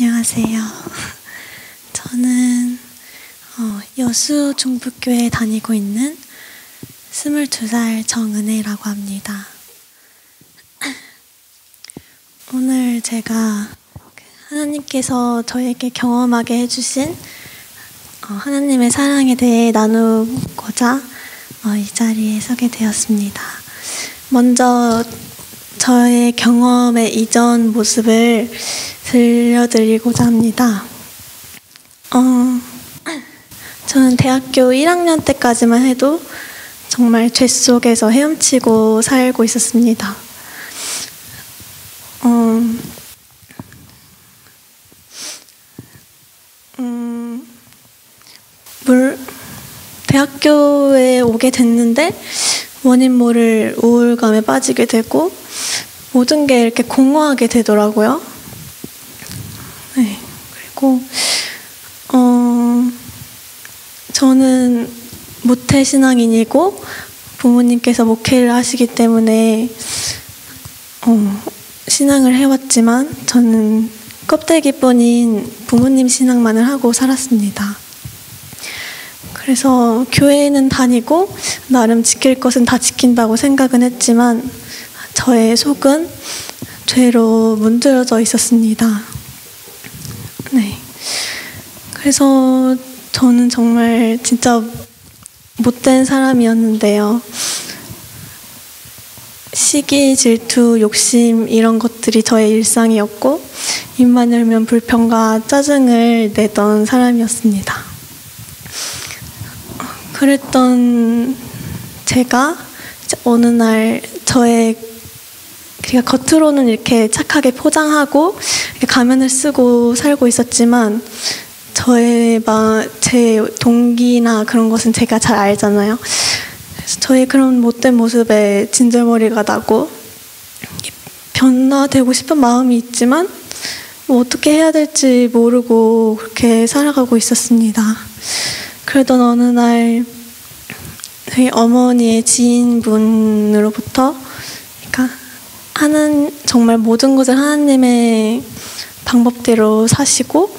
안녕하세요. 저는 여수 중부교회에 다니고 있는 22살 정은혜라고 합니다. 오늘 제가 하나님께서 저에게 경험하게 해주신 하나님의 사랑에 대해 나누고자 이 자리에 서게 되었습니다. 먼저 저의 경험의 이전 모습을 들려드리고자 합니다. 저는 대학교 1학년 때까지만 해도 정말 죄 속에서 헤엄치고 살고 있었습니다. 대학교에 오게 됐는데 원인 모를 우울감에 빠지게 되고 모든 게 이렇게 공허하게 되더라고요. 네, 그리고 저는 모태신앙인이고 부모님께서 목회를 하시기 때문에 신앙을 해왔지만 저는 껍데기뿐인 부모님 신앙만을 하고 살았습니다. 그래서 교회는 다니고 나름 지킬 것은 다 지킨다고 생각은 했지만 저의 속은 죄로 문드러져 있었습니다. 네. 그래서 저는 정말 진짜 못된 사람이었는데요. 시기, 질투, 욕심 이런 것들이 저의 일상이었고 입만 열면 불평과 짜증을 내던 사람이었습니다. 그랬던 제가 어느 날 그러니까 겉으로는 이렇게 착하게 포장하고 이렇게 가면을 쓰고 살고 있었지만 제 동기나 그런 것은 제가 잘 알잖아요. 그래서 저의 그런 못된 모습에 진절머리가 나고 변화되고 싶은 마음이 있지만 어떻게 해야 될지 모르고 그렇게 살아가고 있었습니다. 그러던 어느 날 저희 어머니의 지인분으로부터 정말 모든 것을 하나님의 방법대로 사시고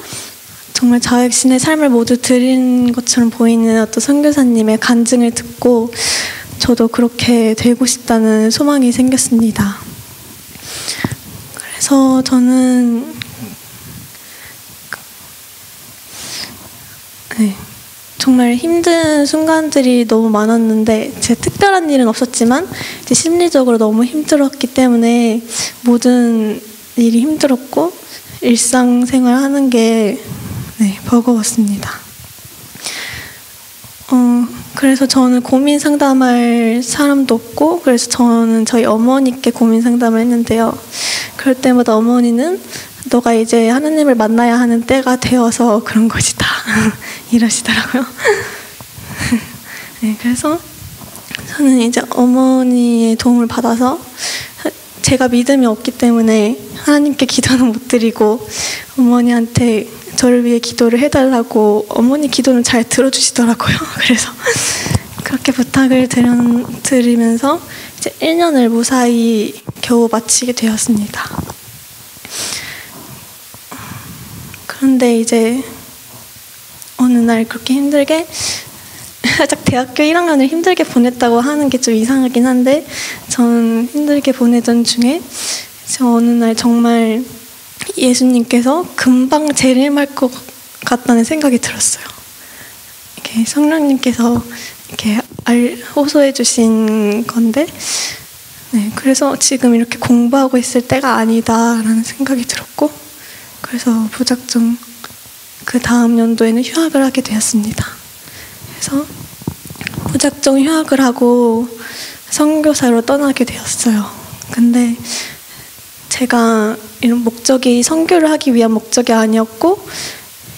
정말 자신의 삶을 모두 드린 것처럼 보이는 어떤 선교사님의 간증을 듣고 저도 그렇게 되고 싶다는 소망이 생겼습니다. 그래서 저는 정말 힘든 순간들이 너무 많았는데 특별한 일은 없었지만 심리적으로 너무 힘들었기 때문에 모든 일이 힘들었고 일상생활 하는 게 버거웠습니다. 그래서 저는 고민 상담할 사람도 없고 그래서 저는 저희 어머니께 고민 상담을 했는데요. 그럴 때마다 어머니는 너가 이제 하나님을 만나야 하는 때가 되어서 그런 것이다 이러시더라고요. 네, 그래서 저는 이제 어머니의 도움을 받아서 제가 믿음이 없기 때문에 하나님께 기도는 못 드리고 어머니한테 저를 위해 기도를 해달라고 어머니 기도는 잘 들어주시더라고요. 그래서 그렇게 부탁을 드리면서 이제 1년을 무사히 겨우 마치게 되었습니다. 그런데 이제 어느 날 그렇게 힘들게 살짝 대학교 1학년을 힘들게 보냈다고 하는 게 좀 이상하긴 한데 저는 힘들게 보내던 중에 어느 날 정말 예수님께서 금방 재림할 것 같다는 생각이 들었어요. 이렇게 성령님께서 이렇게 호소해 주신 건데 그래서 지금 이렇게 공부하고 있을 때가 아니다라는 생각이 들었고 그래서 무작정 그 다음 연도에는 휴학을 하게 되었습니다. 그래서 무작정 휴학을 하고 선교사로 떠나게 되었어요. 근데 제가 이런 목적이 선교를 하기 위한 목적이 아니었고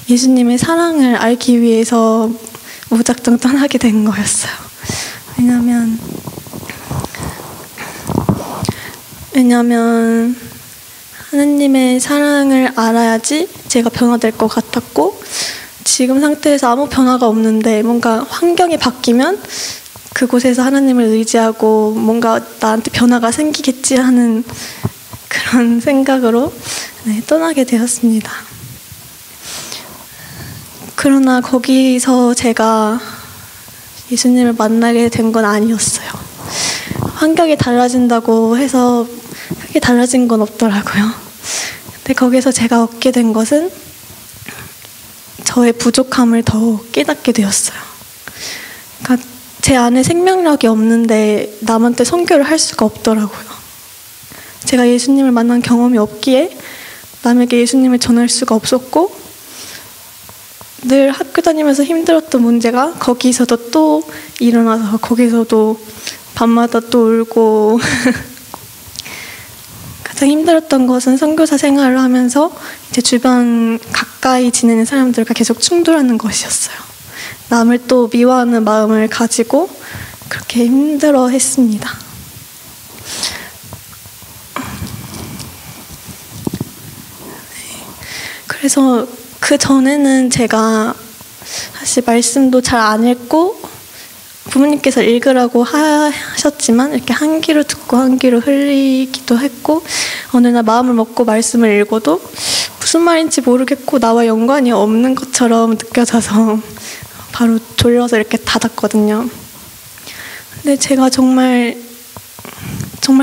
예수님의 사랑을 알기 위해서 무작정 떠나게 된 거였어요. 왜냐면 하나님의 사랑을 알아야지 제가 변화될 것 같았고 지금 상태에서 아무 변화가 없는데 뭔가 환경이 바뀌면 그곳에서 하나님을 의지하고 뭔가 나한테 변화가 생기겠지 하는 그런 생각으로 떠나게 되었습니다. 그러나 거기서 제가 예수님을 만나게 된 건 아니었어요. 환경이 달라진다고 해서 크게 달라진 건 없더라고요. 근데 거기서 제가 얻게 된 것은 저의 부족함을 더 깨닫게 되었어요. 그러니까 제 안에 생명력이 없는데 남한테 선교를 할 수가 없더라고요. 제가 예수님을 만난 경험이 없기에 남에게 예수님을 전할 수가 없었고, 늘 학교 다니면서 힘들었던 문제가 거기서도 또 일어나서 거기서도 밤마다 또 울고 가장 힘들었던 것은 선교사 생활을 하면서 이제 주변 가까이 지내는 사람들과 계속 충돌하는 것이었어요. 남을 또 미워하는 마음을 가지고 그렇게 힘들어 했습니다. 그래서 그 전에는 제가 사실 말씀도 잘 안 읽고 부모님께서 읽으라고 하셨지만 이렇게 한 귀로 듣고 한 귀로 흘리기도 했고, 어느 날 마음을 먹고 말씀을 읽어도 무슨 말인지 모르겠고 나와 연관이 없는 것처럼 느껴져서 바로 졸려서 이렇게 닫았거든요. 근데 제가 정말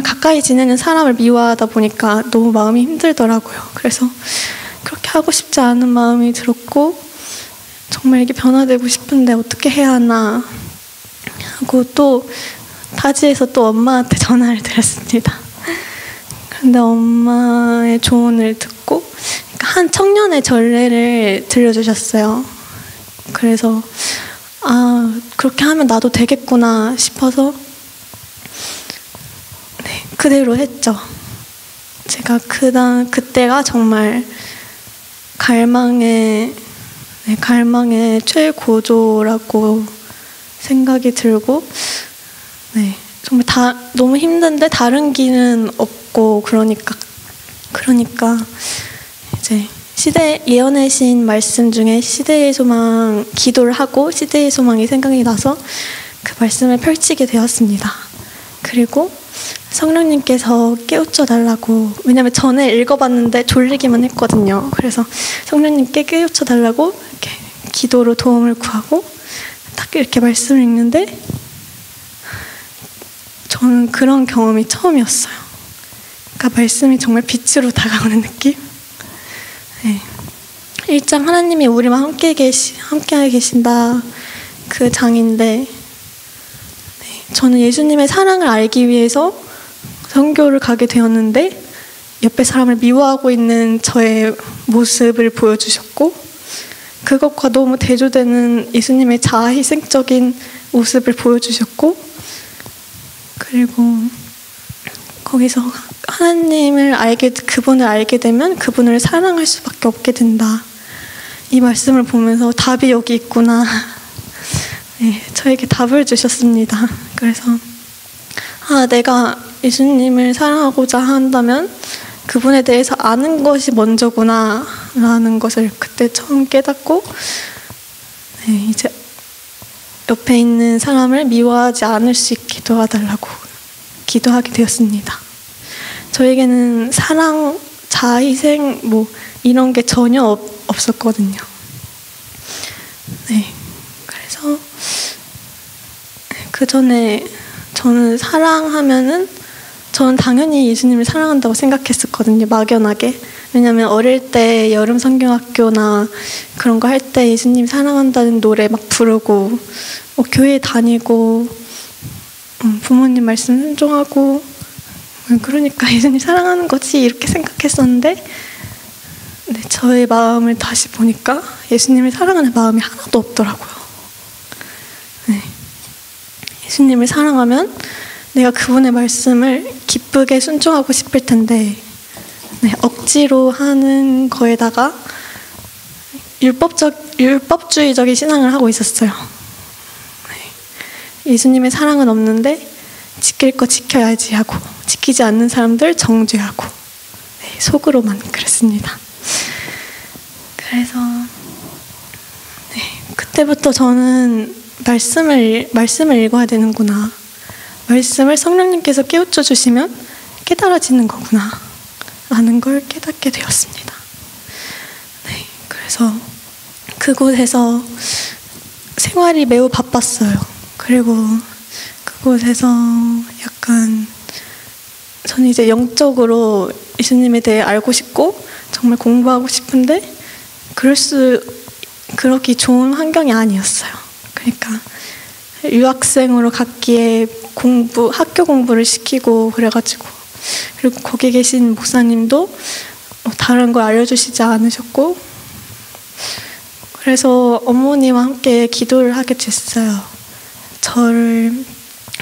가까이 지내는 사람을 미워하다 보니까 너무 마음이 힘들더라고요. 그래서 그렇게 하고 싶지 않은 마음이 들었고, 정말 이게 변화되고 싶은데 어떻게 해야 하나 하고 또 타지에서 또 엄마한테 전화를 드렸습니다. 근데 엄마의 조언을 듣고 한 청년의 전례를 들려주셨어요. 그래서 그렇게 하면 나도 되겠구나 싶어서 그대로 했죠. 제가 그때가 정말 갈망의 최고조라고 생각이 들고, 정말 너무 힘든데 다른 길은 없고, 그러니까 이제 예언의 신 말씀 중에 시대의 소망 기도를 하고 시대의 소망이 생각이 나서 그 말씀을 펼치게 되었습니다. 그리고 성령님께서 깨우쳐 달라고, 왜냐면 전에 읽어봤는데 졸리기만 했거든요. 그래서 성령님께 깨우쳐 달라고 이렇게 기도로 도움을 구하고 딱 이렇게 말씀을 읽는데 저는 그런 경험이 처음이었어요. 그러니까 말씀이 정말 빛으로 다가오는 느낌? 1장 하나님이 우리와 함께 계신다, 그 장인데, 저는 예수님의 사랑을 알기 위해서 선교를 가게 되었는데 옆에 사람을 미워하고 있는 저의 모습을 보여주셨고, 그것과 너무 대조되는 예수님의 자아희생적인 모습을 보여주셨고, 그리고 거기서 그분을 알게 되면 그분을 사랑할 수밖에 없게 된다, 이 말씀을 보면서 답이 여기 있구나, 저에게 답을 주셨습니다. 그래서 내가 예수님을 사랑하고자 한다면 그분에 대해서 아는 것이 먼저구나 라는 것을 그때 처음 깨닫고, 이제 옆에 있는 사람을 미워하지 않을 수 있게 도와달라고 기도하게 되었습니다. 저에게는 사랑, 자아희생 이런 게 전혀 없었거든요. 그래서 그 전에 저는 저는 당연히 예수님을 사랑한다고 생각했었거든요. 막연하게. 왜냐면 어릴 때 여름 성경학교나 그런 거 할 때 예수님 사랑한다는 노래 막 부르고, 교회 다니고, 부모님 말씀 순종하고, 그러니까 예수님 사랑하는 거지 이렇게 생각했었는데, 저의 마음을 다시 보니까 예수님을 사랑하는 마음이 하나도 없더라고요. 예수님을 사랑하면 내가 그분의 말씀을 기쁘게 순종하고 싶을 텐데, 억지로 하는 거에다가 율법주의적인 신앙을 하고 있었어요. 예수님의 사랑은 없는데 지킬 거 지켜야지 하고, 지키지 않는 사람들 정죄하고, 속으로만 그랬습니다. 그래서 그때부터 저는 말씀을 읽어야 되는구나, 말씀을 성령님께서 깨우쳐 주시면 깨달아지는 거구나 라는 걸 깨닫게 되었습니다. 그래서 그곳에서 생활이 매우 바빴어요. 그리고 그곳에서 약간 저는 이제 영적으로 예수님에 대해 알고 싶고 정말 공부하고 싶은데 그렇게 좋은 환경이 아니었어요. 그러니까 유학생으로 갔기에 학교 공부를 시키고 그래가지고, 그리고 거기 계신 목사님도 다른 걸 알려주시지 않으셨고, 그래서 어머니와 함께 기도를 하게 됐어요.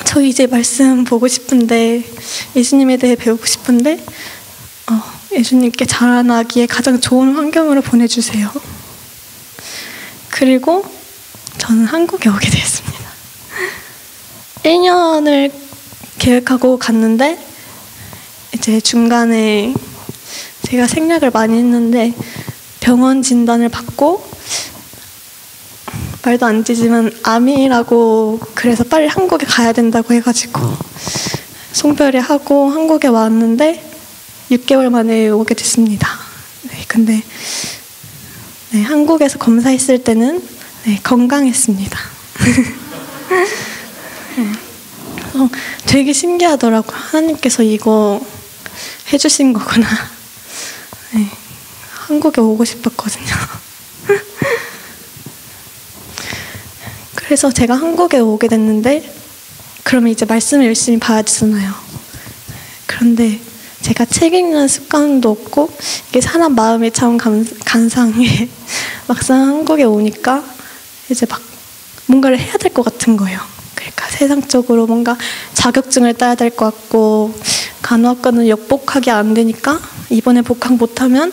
저 이제 말씀 보고 싶은데, 예수님에 대해 배우고 싶은데 예수님께 자라나기에 가장 좋은 환경으로 보내주세요. 그리고 저는 한국에 오게 되었습니다. 1년을 계획하고 갔는데 이제 중간에 제가 생략을 많이 했는데 병원 진단을 받고, 말도 안 되지만 암이라고, 그래서 빨리 한국에 가야 된다고 해가지고 송별회 하고 한국에 왔는데 6개월 만에 오게 됐습니다. 네, 근데 한국에서 검사했을 때는 건강했습니다. 되게 신기하더라고요. 하나님께서 이거 해주신 거구나. 한국에 오고 싶었거든요. 그래서 제가 한국에 오게 됐는데, 그러면 이제 말씀을 열심히 봐야 되잖아요. 그런데 제가 책 읽는 습관도 없고, 이게 사람 마음이 참 간상해. 막상 한국에 오니까 이제 막 뭔가를 해야 될 것 같은 거예요. 그러니까 세상적으로 뭔가 자격증을 따야 될 것 같고, 간호학과는 역복학이 안 되니까 이번에 복학 못하면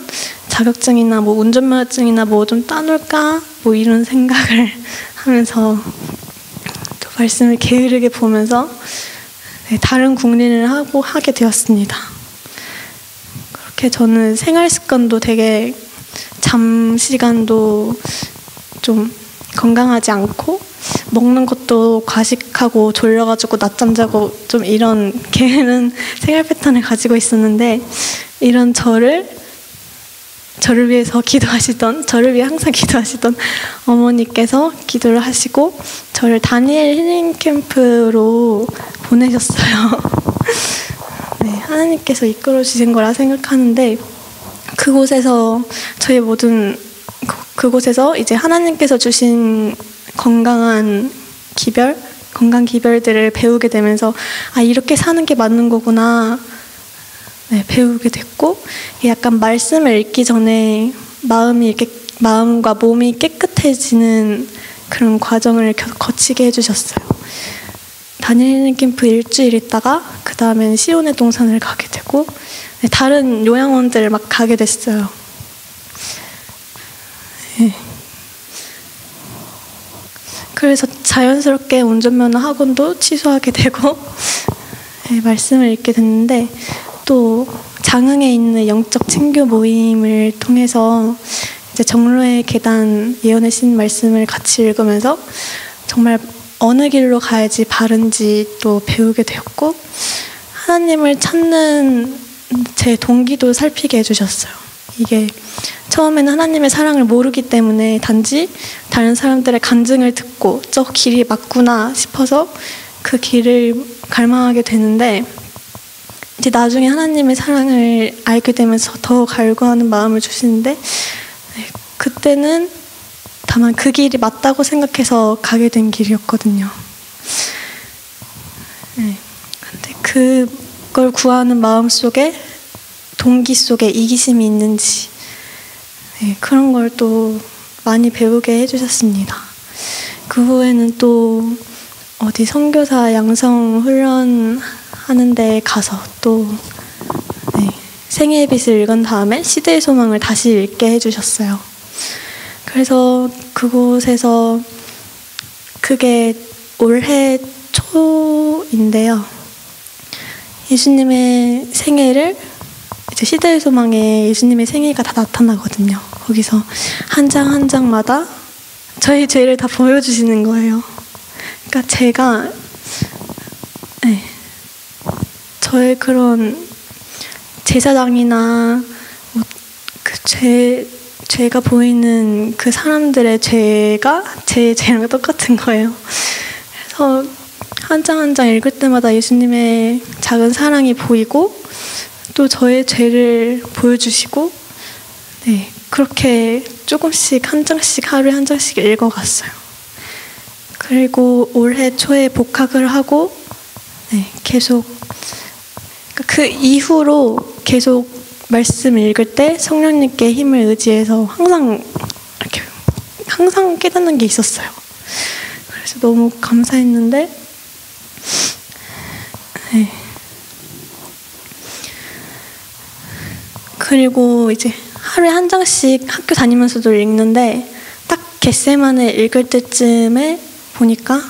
자격증이나 뭐 운전면허증이나 뭐 좀 따놓을까, 뭐 이런 생각을 하면서 또 말씀을 게으르게 보면서 다른 국리를 하게 되었습니다. 그렇게 저는 생활 습관도 되게 잠 시간도 좀 건강하지 않고, 먹는 것도 과식하고 졸려가지고 낮잠 자고 좀 이런 게으른 생활 패턴을 가지고 있었는데, 이런 저를 위해서 저를 위해 항상 기도하시던 어머니께서 기도를 하시고 저를 다니엘 힐링 캠프로 보내셨어요. 네, 하나님께서 이끌어 주신 거라 생각하는데, 그곳에서 이제 하나님께서 주신 건강 기별들을 배우게 되면서, 이렇게 사는 게 맞는 거구나 배우게 됐고, 약간 말씀을 읽기 전에 마음과 몸이 깨끗해지는 그런 과정을 거치게 해주셨어요. 다니엘 캠프 일주일 있다가 그 다음엔 시온의 동산을 가게 되고, 다른 요양원들을 막 가게 됐어요. 그래서 자연스럽게 운전면허 학원도 취소하게 되고 말씀을 읽게 됐는데, 또 장흥에 있는 영적 친교 모임을 통해서 이제 정로의 계단 예언의 신 말씀을 같이 읽으면서 정말 어느 길로 가야지 바른지 또 배우게 되었고, 하나님을 찾는 제 동기도 살피게 해주셨어요. 이게 처음에는 하나님의 사랑을 모르기 때문에 단지 다른 사람들의 간증을 듣고 저 길이 맞구나 싶어서 그 길을 갈망하게 되는데, 이제 나중에 하나님의 사랑을 알게 되면서 더 갈구하는 마음을 주시는데, 그때는 다만 그 길이 맞다고 생각해서 가게 된 길이었거든요. 근데 그걸 구하는 마음 속에, 동기 속에 이기심이 있는지 그런 걸 또 많이 배우게 해주셨습니다. 그 후에는 또 어디 선교사 양성 훈련 하는 데 가서 또 생애의 빛을 읽은 다음에 시대의 소망을 다시 읽게 해주셨어요. 그래서 그곳에서, 그게 올해 초인데요, 예수님의 생애를, 이제 시대의 소망에 예수님의 생애가 다 나타나거든요. 거기서 한 장 한 장마다 저희 죄를 다 보여주시는 거예요. 그러니까 제가 저의 그런 제사장이나 그 제가 보이는 그 사람들의 죄가 제 죄랑 똑같은 거예요. 그래서 한 장 한 장 읽을 때마다 예수님의 작은 사랑이 보이고 또 저의 죄를 보여주시고, 네, 그렇게 조금씩 한 장씩 하루에 한 장씩 읽어갔어요. 그리고 올해 초에 복학을 하고, 네, 계속 그 이후로 계속 말씀 읽을 때 성령님께 힘을 의지해서 항상 깨닫는 게 있었어요. 그래서 너무 감사했는데, 네. 그리고 이제 하루에 한 장씩 학교 다니면서도 읽는데 딱 겟세마네 읽을 때쯤에 보니까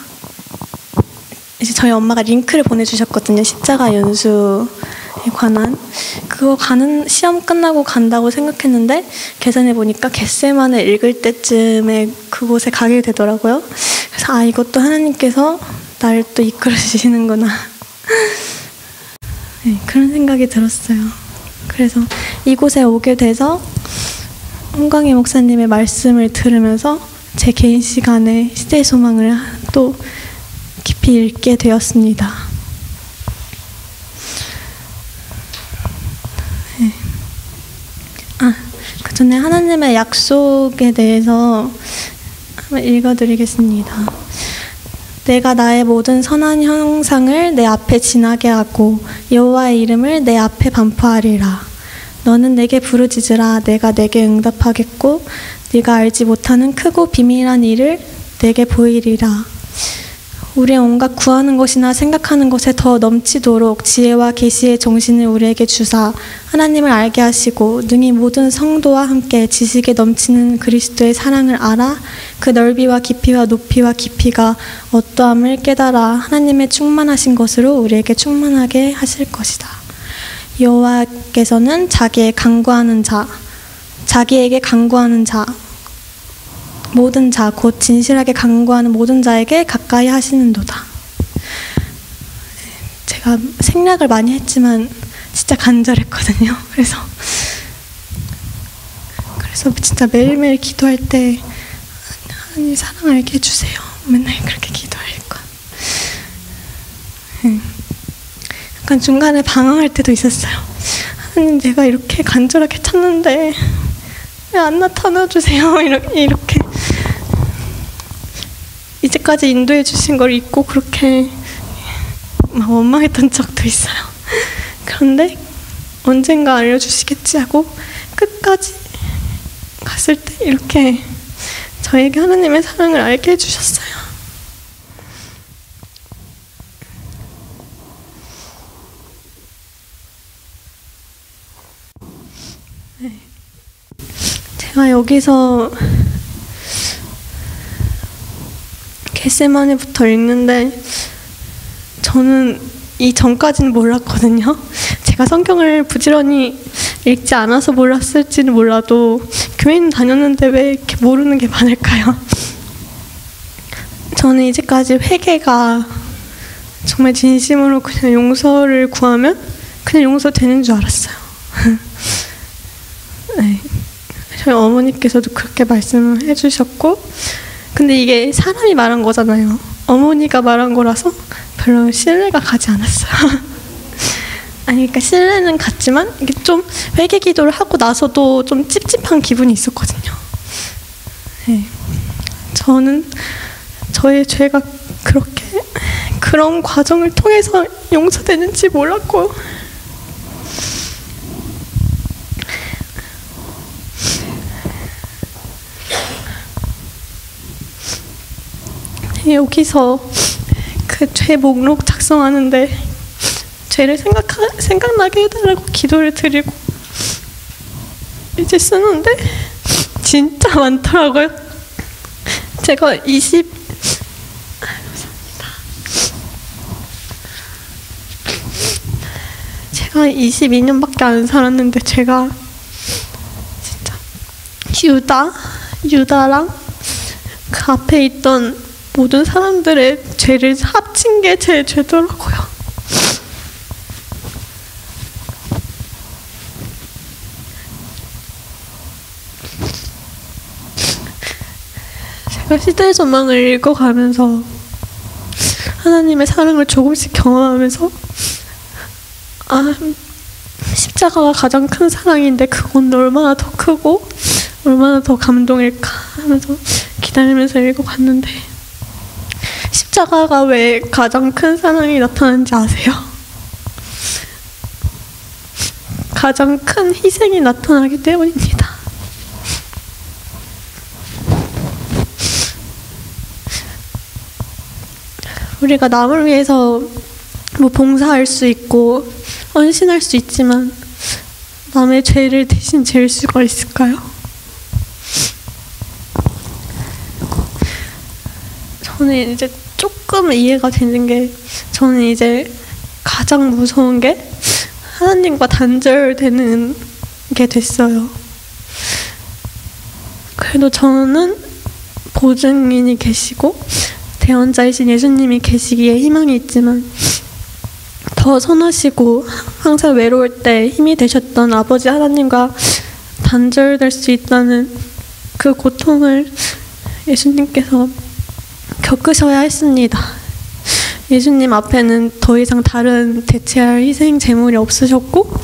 이제 저희 엄마가 링크를 보내주셨거든요. 십자가 연수에 관한. 그거 시험 끝나고 간다고 생각했는데 계산해 보니까 겟세마네 읽을 때쯤에 그곳에 가게 되더라고요. 그래서 이것도 하나님께서 나를 또 이끌어 주시는구나. 네, 그런 생각이 들었어요. 그래서 이곳에 오게 돼서 홍광희 목사님의 말씀을 들으면서 제 개인 시간에 시대의 소망을 또 깊이 읽게 되었습니다. 네. 그 전에 하나님의 약속에 대해서 한번 읽어드리겠습니다. 내가 나의 모든 선한 형상을 내 앞에 지나게 하고 여호와의 이름을 내 앞에 반포하리라. 너는 내게 부르짖으라. 내가 내게 응답하겠고 네가 알지 못하는 크고 비밀한 일을 내게 보이리라. 우리의 온갖 구하는 것이나 생각하는 것에 더 넘치도록 지혜와 계시의 정신을 우리에게 주사 하나님을 알게 하시고 능히 모든 성도와 함께 지식에 넘치는 그리스도의 사랑을 알아 그 넓이와 깊이와 높이와 깊이가 어떠함을 깨달아 하나님의 충만하신 것으로 우리에게 충만하게 하실 것이다. 여호와께서는 자기에게 간구하는 자 모든 자 곧 진실하게 간구하는 모든 자에게 가까이 하시는도다. 제가 생략을 많이 했지만 진짜 간절했거든요. 그래서 진짜 매일매일 기도할 때 하나님 사랑 알게 해주세요. 맨날 그렇게 기도할 거. 약간 중간에 방황할 때도 있었어요. 하나님 내가 이렇게 간절하게 찾는데 왜 안 나타나 주세요. 이렇게 이제까지 인도해 주신 걸 잊고 그렇게 막 원망했던 적도 있어요. 그런데 언젠가 알려주시겠지 하고 끝까지 갔을 때 이렇게 저에게 하나님의 사랑을 알게 해주셨어요. 네. 제가 여기서 겟세마네부터 읽는데 저는 이전까지는 몰랐거든요. 제가 성경을 부지런히 읽지 않아서 몰랐을지는 몰라도 교회는 다녔는데 왜 이렇게 모르는 게 많을까요? 저는 이제까지 회개가 정말 진심으로 그냥 용서를 구하면 그냥 용서되는 줄 알았어요. 네. 저희 어머니께서도 그렇게 말씀을 해주셨고, 근데 이게 사람이 말한 거잖아요. 어머니가 말한 거라서 별로 신뢰가 가지 않았어요. 그러니까 신뢰는 갔지만 이게 좀 회개 기도를 하고 나서도 좀 찝찝한 기분이 있었거든요. 네. 저는 저의 죄가 그렇게 그런 과정을 통해서 용서되는지 몰랐고, 여기서 그 죄 목록 작성하는데 죄를 생각나게 해달라고 기도를 드리고 이제 쓰는데 진짜 많더라고요. 제가 22년밖에 안 살았는데 제가 진짜 유다랑 그 앞에 있던 모든 사람들의 죄를 합친 게 제 죄더라고요. 시대의 전망을 읽어가면서 하나님의 사랑을 조금씩 경험하면서 십자가가 가장 큰 사랑인데 그건 얼마나 더 크고 얼마나 더 감동일까 하면서 기다리면서 읽어봤는데, 십자가가 왜 가장 큰 사랑이 나타나는지 아세요? 가장 큰 희생이 나타나기 때문입니다. 우리가 남을 위해서 봉사할 수 있고 헌신할 수 있지만 남의 죄를 대신 질 수가 있을까요? 저는 이제 조금 이해가 되는 게, 저는 이제 가장 무서운 게 하나님과 단절되는 게 됐어요. 그래도 저는 보증인이 계시고 대언자이신 예수님이 계시기에 희망이 있지만, 더 선하시고 항상 외로울 때 힘이 되셨던 아버지 하나님과 단절될 수 있다는 그 고통을 예수님께서 겪으셔야 했습니다. 예수님 앞에는 더 이상 다른 대체할 희생 제물이 없으셨고,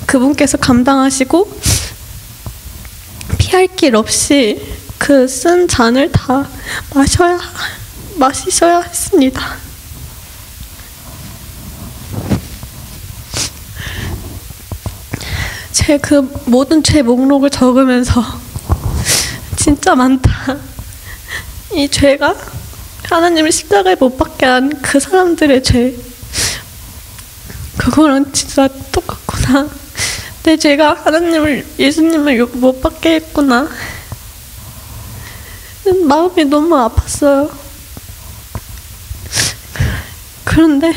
그분께서 감당하시고 피할 길 없이 그 쓴 잔을 다 마시셔야 했습니다. 제 그 모든 죄 목록을 적으면서 진짜 많다, 이 죄가 하나님을 십자가에 못 박게 한 그 사람들의 죄, 그거랑 진짜 똑같구나. 내 죄가 예수님을 못 박게 했구나. 마음이 너무 아팠어요. 그런데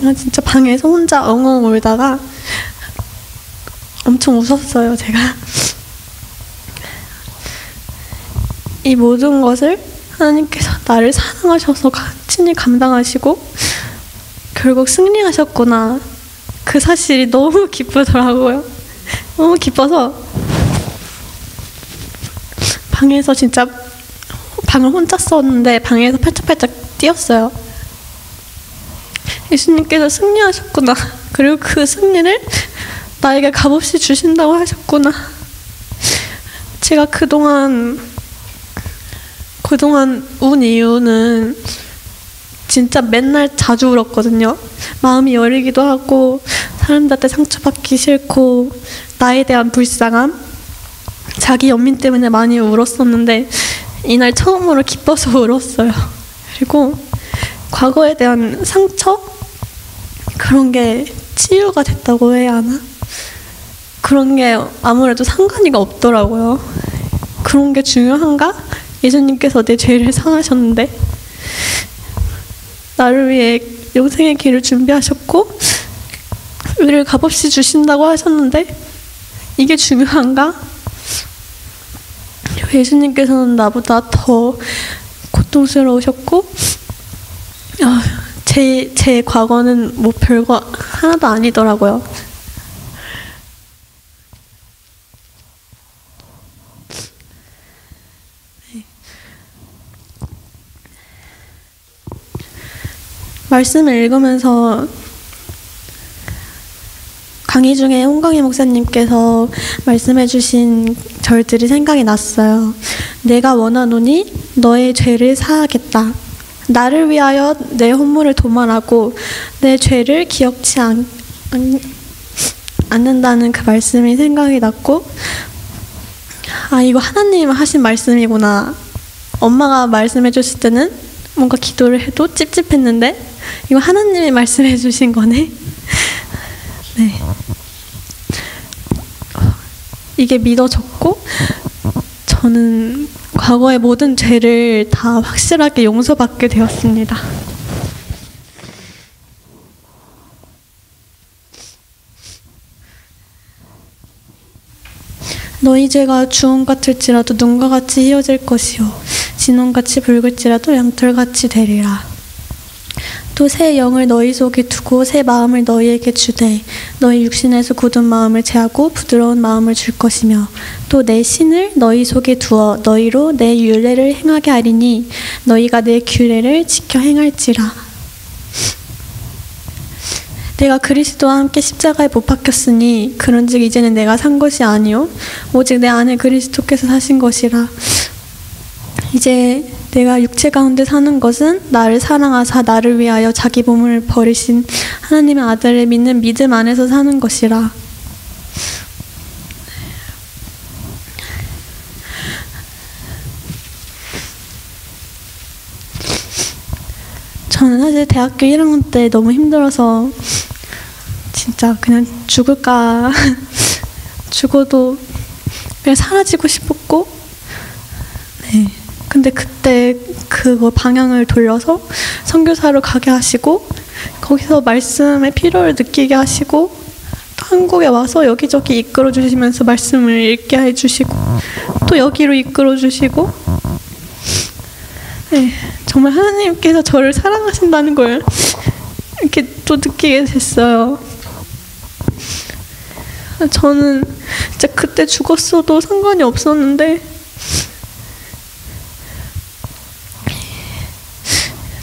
제가 진짜 방에서 혼자 엉엉 울다가 엄청 웃었어요. 제가 이 모든 것을 하나님께서 나를 사랑하셔서 친히 감당하시고 결국 승리하셨구나, 그 사실이 너무 기쁘더라고요. 너무 기뻐서 방에서 진짜 방을 혼자 썼는데 방에서 팔짝팔짝 뛰었어요. 예수님께서 승리하셨구나, 그리고 그 승리를 나에게 값없이 주신다고 하셨구나. 제가 그동안 운 이유는 진짜 맨날 자주 울었거든요. 마음이 여리기도 하고 사람들한테 상처받기 싫고 나에 대한 불쌍함, 자기 연민 때문에 많이 울었었는데 이날 처음으로 기뻐서 울었어요. 그리고 과거에 대한 상처? 그런 게 치유가 됐다고 해야 하나? 그런 게 아무래도 상관이 없더라고요. 그런 게 중요한가? 예수님께서 내 죄를 사하셨는데 나를 위해 영생의 길을 준비하셨고 의를 값없이 주신다고 하셨는데 이게 중요한가? 예수님께서는 나보다 더 고통스러우셨고 제 과거는 뭐 별거 하나도 아니더라고요. 말씀을 읽으면서 강의 중에 홍광희 목사님께서 말씀해 주신 절들이 생각이 났어요. 내가 원하노니 너의 죄를 사하겠다. 나를 위하여 내 헌물을 도말하고 내 죄를 기억치 않는다는 그 말씀이 생각이 났고, 이거 하나님 하신 말씀이구나. 엄마가 말씀해 주실 때는 뭔가 기도를 해도 찝찝했는데 이거 하나님이 말씀해 주신 거네. 네. 이게 믿어졌고 저는 과거의 모든 죄를 다 확실하게 용서받게 되었습니다. 너희 죄가 주홍 같을지라도 눈과 같이 희어질 것이요 진홍같이 붉을지라도 양털같이 되리라. 또 새 영을 너희 속에 두고 새 마음을 너희에게 주되 너희 육신에서 굳은 마음을 제하고 부드러운 마음을 줄 것이며 또 내 신을 너희 속에 두어 너희로 내 율례를 행하게 하리니 너희가 내 규례를 지켜 행할지라. 내가 그리스도와 함께 십자가에 못 박혔으니 그런즉 이제는 내가 산 것이 아니요 오직 내 안에 그리스도께서 사신 것이라. 이제 내가 육체 가운데 사는 것은 나를 사랑하사 나를 위하여 자기 몸을 버리신 하나님의 아들을 믿는 믿음 안에서 사는 것이라. 저는 사실 대학교 1학년 때 너무 힘들어서 진짜 그냥 죽을까 죽어도 그냥 사라지고 싶었고, 네. 근데 그때 그거 방향을 돌려서 선교사로 가게 하시고 거기서 말씀의 필요를 느끼게 하시고 또 한국에 와서 여기저기 이끌어 주시면서 말씀을 읽게 해주시고 또 여기로 이끌어 주시고, 네, 정말 하나님께서 저를 사랑하신다는 걸 이렇게 또 느끼게 됐어요. 저는 진짜 그때 죽었어도 상관이 없었는데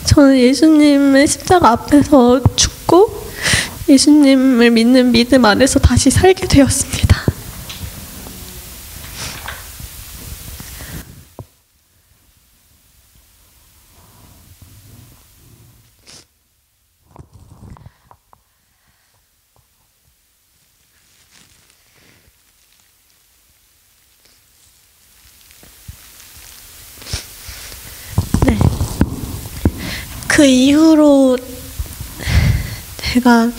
저는 예수님의 십자가 앞에서 죽고 예수님을 믿는 믿음 안에서 다시 살게 되었습니다. 네. 그 이후로 제가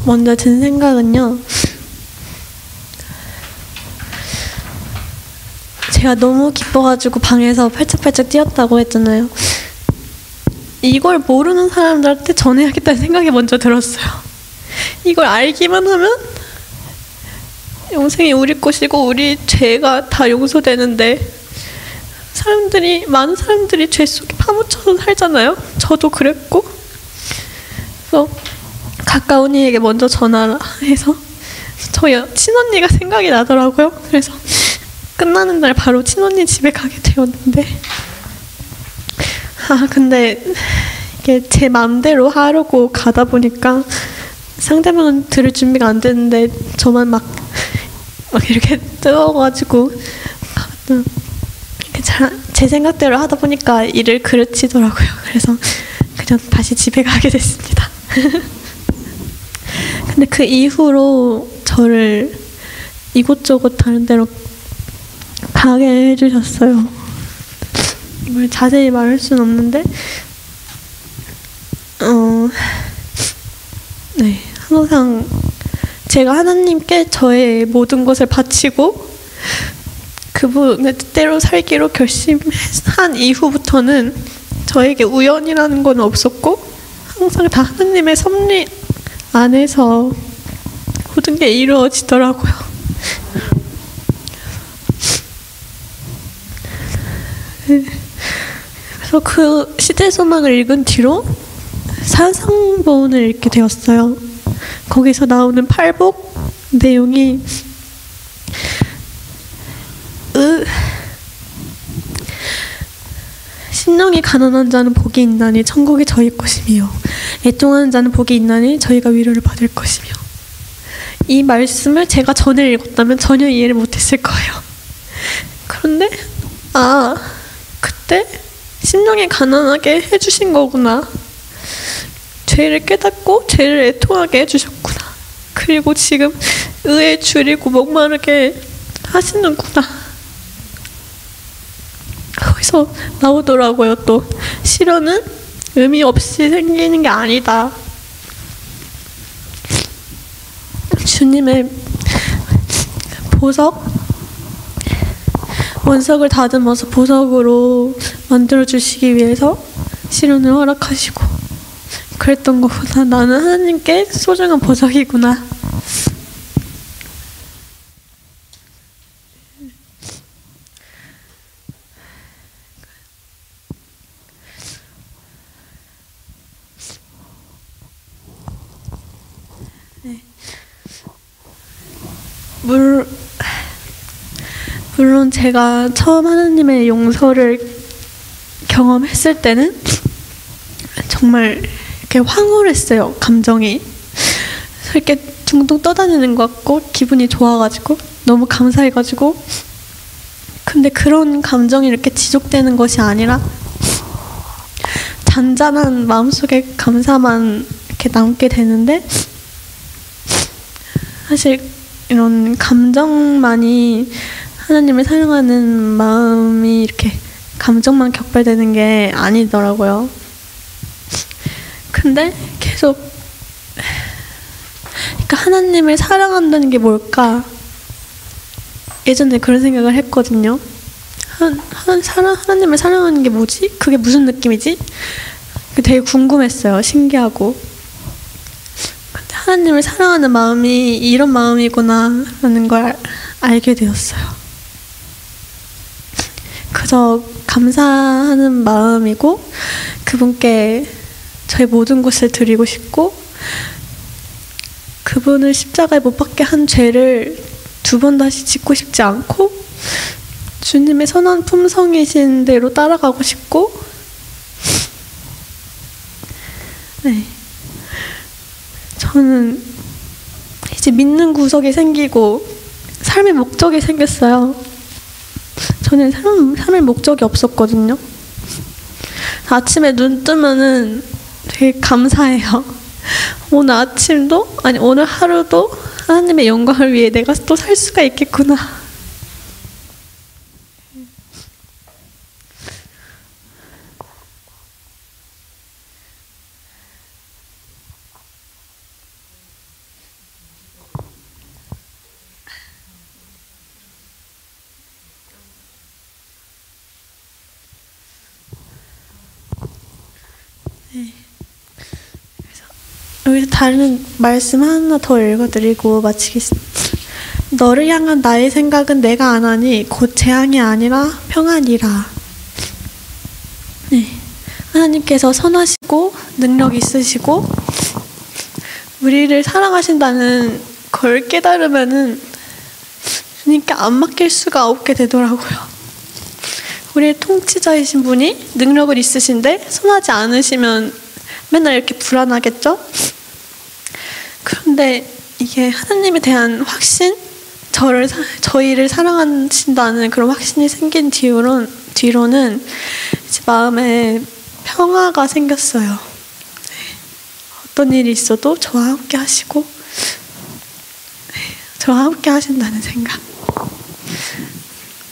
먼저 든 생각은요, 제가 너무 기뻐가지고 방에서 팔짝팔짝 뛰었다고 했잖아요. 이걸 모르는 사람들한테 전해야겠다는 생각이 먼저 들었어요. 이걸 알기만 하면 영생이 우리 것이고 우리 죄가 다 용서되는데, 많은 사람들이 죄 속에 파묻혀서 살잖아요. 저도 그랬고. 그래서 가까운 이에게 먼저 전화라 해서 저희 친언니가 생각이 나더라고요. 그래서 끝나는 날 바로 친언니 집에 가게 되었는데, 근데 이게 제 마음대로 하려고 가다 보니까 상대방은 들을 준비가 안 되는데 저만 막 이렇게 뜨거워가지고 제 생각대로 하다 보니까 일을 그르치더라고요. 그래서 그냥 다시 집에 가게 됐습니다. 근데 그 이후로 저를 이곳저곳 다른 데로 가게 해주셨어요. 뭘 자세히 말할 수는 없는데, 네, 항상 제가 하나님께 저의 모든 것을 바치고 그분의 뜻대로 살기로 결심한 이후부터는 저에게 우연이라는 건 없었고 항상 다 하나님의 섭리 안에서 모든 게 이루어지더라고요. 그래서 그 시대소망을 읽은 뒤로 산상보훈을 읽게 되었어요. 거기서 나오는 팔복 내용이 심령이 가난한 자는 복이 있나니 천국이 저희 것이며 애통하는 자는 복이 있나니 저희가 위로를 받을 것이며, 이 말씀을 제가 전에 읽었다면 전혀 이해를 못했을 거예요. 그런데 그때 심령이 가난하게 해주신 거구나, 죄를 깨닫고 죄를 애통하게 해주셨구나, 그리고 지금 의에 줄이고 목마르게 하시는구나. 거기서 나오더라고요. 또 시련은 의미 없이 생기는 게 아니다. 주님의 보석, 원석을 다듬어서 보석으로 만들어 주시기 위해서 시련을 허락하시고, 그랬던 것보다 나는 하나님께 소중한 보석이구나. 물론 제가 처음 하나님의 용서를 경험했을 때는 정말 이렇게 황홀했어요. 감정이 이렇게 둥둥 떠다니는 것 같고 기분이 좋아가지고 너무 감사해가지고. 근데 그런 감정이 이렇게 지속되는 것이 아니라 잔잔한 마음속에 감사만 이렇게 남게 되는데, 사실 이런 감정만이 하나님을 사랑하는 마음이 이렇게 감정만 격발되는 게 아니더라고요. 근데 계속 그러니까 하나님을 사랑한다는 게 뭘까? 예전에 그런 생각을 했거든요. 하나님을 사랑하는 게 뭐지? 그게 무슨 느낌이지? 되게 궁금했어요. 신기하고. 근데 하나님을 사랑하는 마음이 이런 마음이구나 라는 걸 알게 되었어요. 그저 감사하는 마음이고 그분께 저의 모든 것을 드리고 싶고, 그분을 십자가에 못 박게 한 죄를 2번 다시 짓고 싶지 않고 주님의 선한 품성이신 대로 따라가고 싶고, 네, 저는 이제 믿는 구석이 생기고 삶의 목적이 생겼어요. 저는 삶의 목적이 없었거든요. 아침에 눈 뜨면은 되게 감사해요. 오늘 아침도, 아니 오늘 하루도 하나님의 영광을 위해 내가 또 살 수가 있겠구나. 네. 여기서 다른 말씀 하나 더 읽어드리고 마치겠습니다. 너를 향한 나의 생각은 내가 안 하니 곧 재앙이 아니라 평안이라. 네, 하나님께서 선하시고 능력 있으시고 우리를 사랑하신다는 걸 깨달으면은 주님께 안 맡길 수가 없게 되더라고요. 우리의 통치자이신 분이 능력을 있으신데 선하지 않으시면 맨날 이렇게 불안하겠죠? 그런데 이게 하나님에 대한 확신, 저희를 사랑하신다는 그런 확신이 생긴 뒤로는 이제 마음에 평화가 생겼어요. 네. 어떤 일이 있어도 저와 함께 하시고, 네, 저와 함께 하신다는 생각.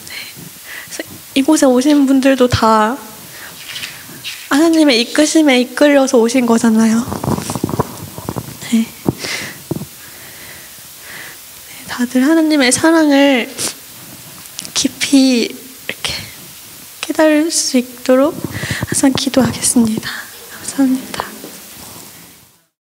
네. 그래서 이곳에 오신 분들도 다 하나님의 이끄심에 이끌려서 오신 거잖아요. 네. 다들 하나님의 사랑을 깊이 이렇게 깨달을 수 있도록 항상 기도하겠습니다. 감사합니다.